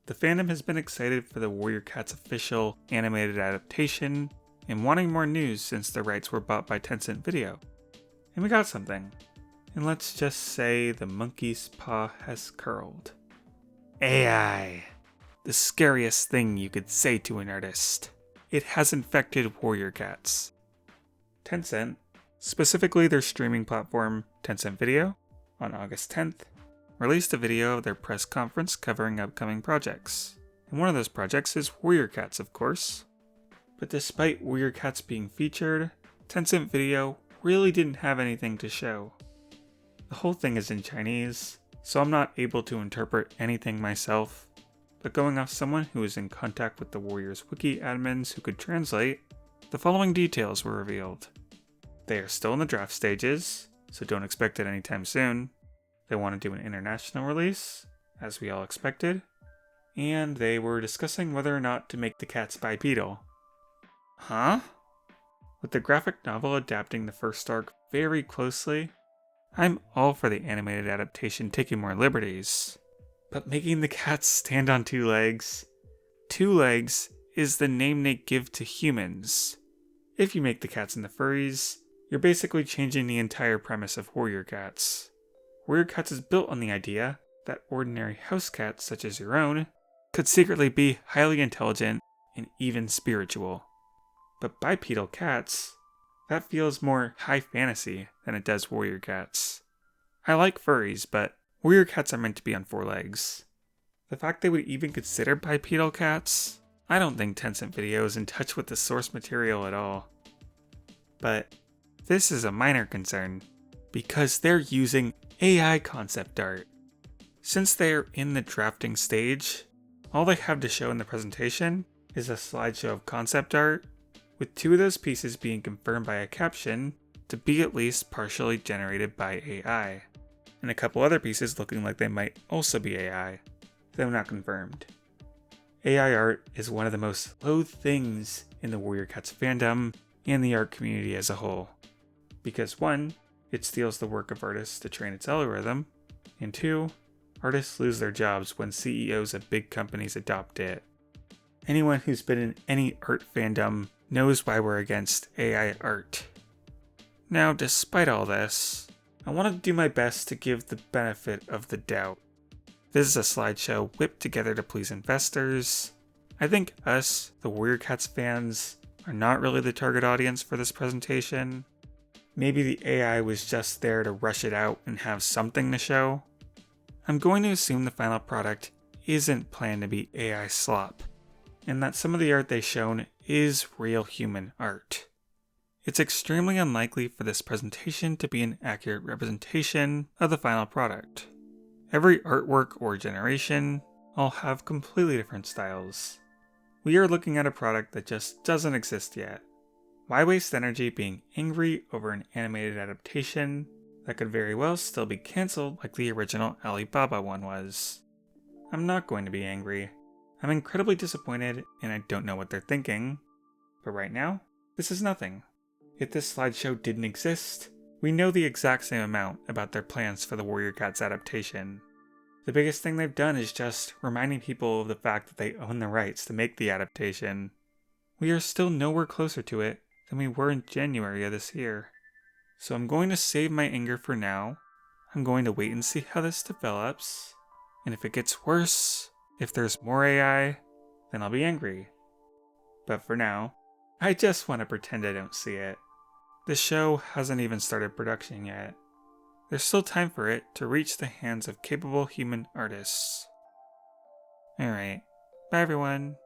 The fandom has been excited for the Warrior Cats official animated adaptation and wanting more news since the rights were bought by Tencent Video. And we got something. And let's just say the monkey's paw has curled. AI. The scariest thing you could say to an artist. It has infected Warrior Cats. Tencent, specifically their streaming platform Tencent Video, on August 10th, released a video of their press conference covering upcoming projects. And one of those projects is Warrior Cats, of course. But despite Warrior Cats being featured, Tencent Video really didn't have anything to show. The whole thing is in Chinese, so I'm not able to interpret anything myself, but going off someone who was in contact with the Warriors wiki admins who could translate, the following details were revealed. They are still in the draft stages, so don't expect it anytime soon. They want to do an international release, as we all expected, and they were discussing whether or not to make the cats bipedal. Huh? With the graphic novel adapting the first arc very closely, I'm all for the animated adaptation taking more liberties. But making the cats stand on 2 legs? 2 legs is the name they give to humans. If you make the cats into furries, you're basically changing the entire premise of Warrior Cats. Warrior Cats is built on the idea that ordinary house cats, such as your own, could secretly be highly intelligent and even spiritual. But bipedal cats, that feels more high fantasy than it does Warrior Cats. I like furries, but Warrior Cats are meant to be on 4 legs. The fact they would even consider bipedal cats, I don't think Tencent Video is in touch with the source material at all. But this is a minor concern, because they're using AI concept art. Since they are in the drafting stage, all they have to show in the presentation is a slideshow of concept art, with 2 of those pieces being confirmed by a caption to be at least partially generated by AI, and a couple other pieces looking like they might also be AI, though not confirmed. AI art is one of the most loathed things in the Warrior Cats fandom and the art community as a whole, because 1, it steals the work of artists to train its algorithm, and 2, artists lose their jobs when CEOs of big companies adopt it. Anyone who's been in any art fandom knows why we're against AI art. Now, despite all this, I want to do my best to give the benefit of the doubt. This is a slideshow whipped together to please investors. I think us, the Warrior Cats fans, are not really the target audience for this presentation. Maybe the AI was just there to rush it out and have something to show. I'm going to assume the final product isn't planned to be AI slop, and that some of the art they've shown is real human art. It's extremely unlikely for this presentation to be an accurate representation of the final product. Every artwork or generation all have completely different styles. We are looking at a product that just doesn't exist yet. Why waste energy being angry over an animated adaptation that could very well still be cancelled like the original Alibaba one was? I'm not going to be angry. I'm incredibly disappointed and I don't know what they're thinking. But right now, this is nothing. If this slideshow didn't exist, we know the exact same amount about their plans for the Warrior Cats adaptation. The biggest thing they've done is just reminding people of the fact that they own the rights to make the adaptation. We are still nowhere closer to it than we were in January of this year. So I'm going to save my anger for now. I'm going to wait and see how this develops. And if it gets worse, if there's more AI, then I'll be angry. But for now, I just want to pretend I don't see it. The show hasn't even started production yet. There's still time for it to reach the hands of capable human artists. Alright, bye everyone.